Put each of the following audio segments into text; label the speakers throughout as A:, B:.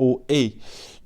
A: OA,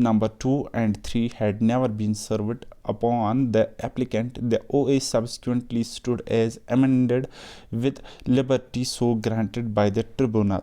A: number 2 and 3 had never been served upon the applicant. The OA subsequently stood as amended with liberty so granted by the tribunal.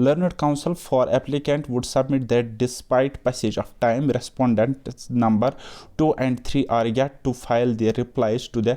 A: Learned counsel for applicant would submit that despite passage of time, respondent number 2 and 3 are yet to file their replies to the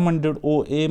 A: amended OA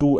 A: 2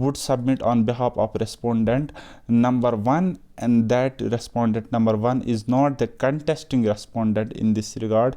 A: would submit on behalf of respondent number 1, and that respondent number 1 is not the contesting respondent in this regard.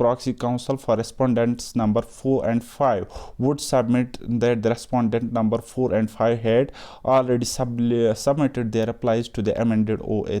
A: proxy counsel for respondents number 4 and 5 would submit that the respondent number 4 and 5 had already submitted their replies to the amended OA.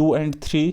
A: 2 and 3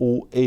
A: OA।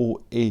A: OA।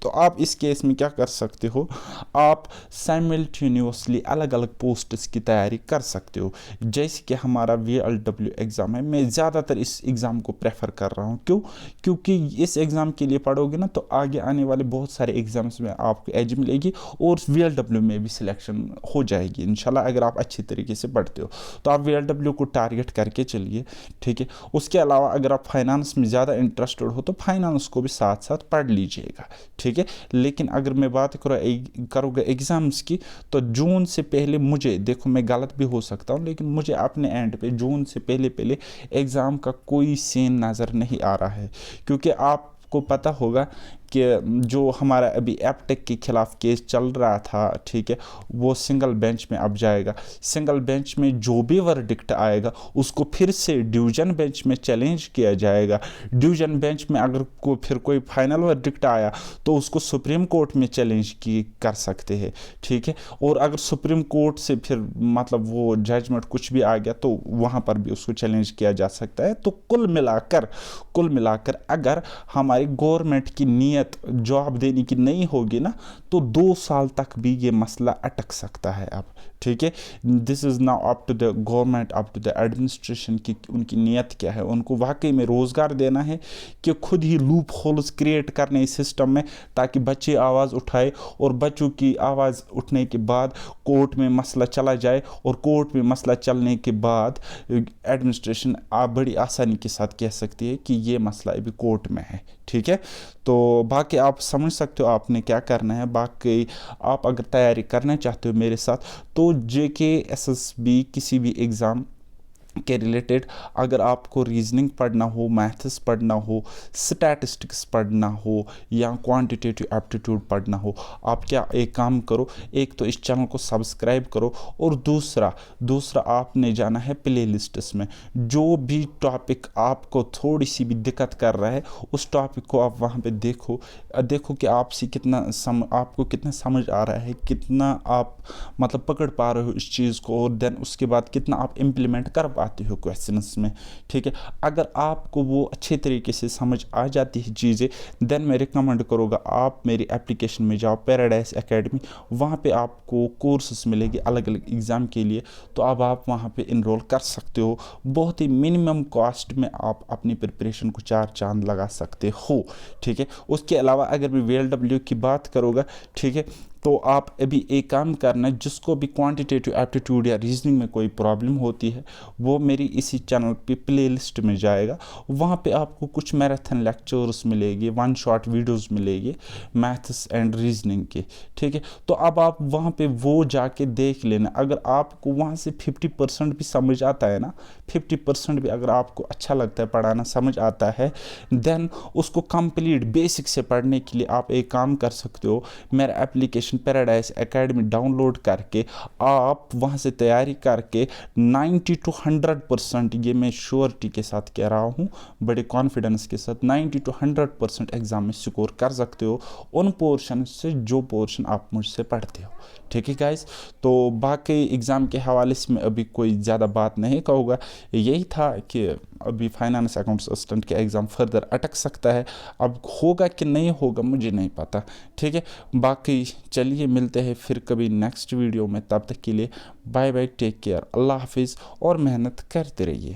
A: تو آپ اس case میں کیا کر سکتے ہو، آپ سائملٹینیوسلی الگ الگ posts کی تیاری کر سکتے ہو. جیسے کہ ہمارا VLW ایگزام ہے، میں زیادہ تر اس ایگزام کو پریفر کر رہا ہوں. کیونکہ اس ایگزام کے لیے پڑھو گے نا تو آگے آنے والے بہت سارے ایگزامس میں آپ کو ایج ملے گی اور VLW میں بھی سلیکشن ہو جائے گی انشاءاللہ، اگر آپ اچھی طریقے سے پڑھتے ہو. تو آپ VLW کو ٹارگٹ کر کے چلیے، ٹھیک ہے. اس کے علاوہ اگر آپ فائنانس میں زیادہ انٹرسٹڈ ہو تو فائنانس کو بھی ساتھ ساتھ پڑھ لیجئے گا، ٹھیک ہے. لیکن اگر میں بات کروں گا ایگزامس کی، تو جون سے پہلے مجھے، دیکھو میں غلط بھی ہو سکتا ہوں، لیکن مجھے اپنے اینڈ پہ جون سے پہلے ایگزام کا کوئی سین نظر نہیں آ رہا ہے. کیونکہ آپ کو پتہ ہوگا کہ جو ہمارا ابھی ایپٹیک کے خلاف کیس چل رہا تھا، ٹھیک ہے، وہ سنگل بینچ میں اب جائے گا. سنگل بینچ میں جو بھی ورڈکٹ آئے گا اس کو پھر سے ڈویژن بینچ میں چیلنج کیا جائے گا. ڈویژن بینچ میں اگر پھر کوئی فائنل ورڈکٹ آیا تو اس کو سپریم کورٹ میں چیلنج کر سکتے ہیں، ٹھیک ہے. اور اگر سپریم کورٹ سے پھر مطلب وہ ججمنٹ کچھ بھی آ گیا تو وہاں پر بھی اس کو چیلنج کیا جا سکتا ہے. تو کل ملا کر اگر ہماری گورنمنٹ کی نیت جاب دینے کی نہیں ہوگی نا تو 2 سال تک بھی یہ مسئلہ اٹک سکتا ہے اب، ٹھیک ہے. This is now up to the government, up to the administration کی ان کی نیت کیا ہے. ان کو واقعی میں روزگار دینا ہے کہ خود ہی لوپ ہولز کریٹ کرنے اس سسٹم میں تاکہ بچے آواز اٹھائے، اور بچوں کی آواز اٹھنے کے بعد کورٹ میں مسئلہ چلا جائے، اور کورٹ میں مسئلہ چلنے کے بعد ایڈمنسٹریشن بڑی آسانی کے ساتھ کہہ سکتی ہے کہ یہ مسئلہ ابھی کورٹ میں ہے، ٹھیک ہے. تو باقی آپ سمجھ سکتے ہو آپ نے کیا کرنا ہے. باقی آپ اگر تیاری کرنا چاہتے ہو میرے ساتھ تو JK SSB کسی بھی ایگزام کے ریلیٹڈ اگر آپ کو ریزننگ پڑھنا ہو، میتھس پڑھنا ہو، سٹیٹسٹکس پڑھنا ہو یا کوانٹیٹیو ایپٹیٹیوڈ پڑھنا ہو، آپ کیا ایک کام کرو، ایک تو اس چینل کو سبسکرائب کرو، اور دوسرا آپ نے جانا ہے پلے لسٹس میں. جو بھی ٹاپک آپ کو تھوڑی سی بھی دقت کر رہا ہے اس ٹاپک کو آپ وہاں پہ دیکھو کہ آپ کو کتنا سمجھ آ رہا ہے، کتنا آپ مطلب پکڑ پا رہے ہو اس چیز کو، اور دین اس کے بعد کتنا آپ امپلیمنٹ کر پاتے ہو کویسچنس میں، ٹھیک ہے. اگر آپ کو وہ اچھے طریقے سے سمجھ آ جاتی ہے چیزیں، دین میں ریکمنڈ کروں گا آپ میری اپلیکیشن میں جاؤ، پیراڈائز اکیڈمی. وہاں پہ آپ کو کورسز ملے گی الگ الگ ایگزام کے لیے، تو اب آپ وہاں پہ انرول کر سکتے ہو. بہت ہی منیمم کاسٹ میں آپ اپنی پریپریشن کو 4 چاند لگا سکتے ہو، ٹھیک ہے. اس کے علاوہ اگر میں VLW کی بات کروں گا، ٹھیک ہے، تو آپ ابھی ایک کام کرنا، جس کو بھی کوانٹیٹیو ایپٹیٹیوڈ یا ریزننگ میں کوئی پرابلم ہوتی ہے وہ میری اسی چینل پہ پلے لسٹ میں جائے گا. وہاں پہ آپ کو کچھ میراتھن لیکچرز ملے گی، 1 شارٹ ویڈیوز ملے گی میتھس اینڈ ریزننگ کے، ٹھیک ہے. تو اب آپ وہاں پہ وہ جا کے دیکھ لینا. اگر آپ کو وہاں سے 50% بھی سمجھ آتا ہے نا، 50% بھی اگر آپ کو اچھا لگتا ہے پڑھانا، سمجھ آتا ہے، دین اس کو کمپلیٹ بیسک سے پڑھنے کے لیے آپ ایک کام کر سکتے ہو. میرا application Paradise Academy download کر کے آپ وہاں سے تیاری کر کے 90 to 100%، یہ میں شیورٹی کے ساتھ کہہ رہا ہوں، بڑے کانفیڈنس کے ساتھ، 90 to 100% ایگزام میں سکور کر سکتے ہو ان پورشن سے جو پورشن آپ مجھ سے پڑھتے ہو، ٹھیک ہے گائز. تو باقی ایگزام کے حوالے سے میں ابھی کوئی زیادہ بات نہیں کہوں گا. یہی تھا کہ ابھی فائنانس اکاؤنٹس اسسٹنٹ کے ایگزام فردر اٹک سکتا ہے. اب ہوگا کہ نہیں ہوگا مجھے نہیں پتہ، ٹھیک ہے. باقی چلیے ملتے ہیں پھر کبھی نیکسٹ ویڈیو میں. تب تک کے لیے بائے بائے، ٹیک کیئر، اللہ حافظ، اور محنت کرتے رہیے.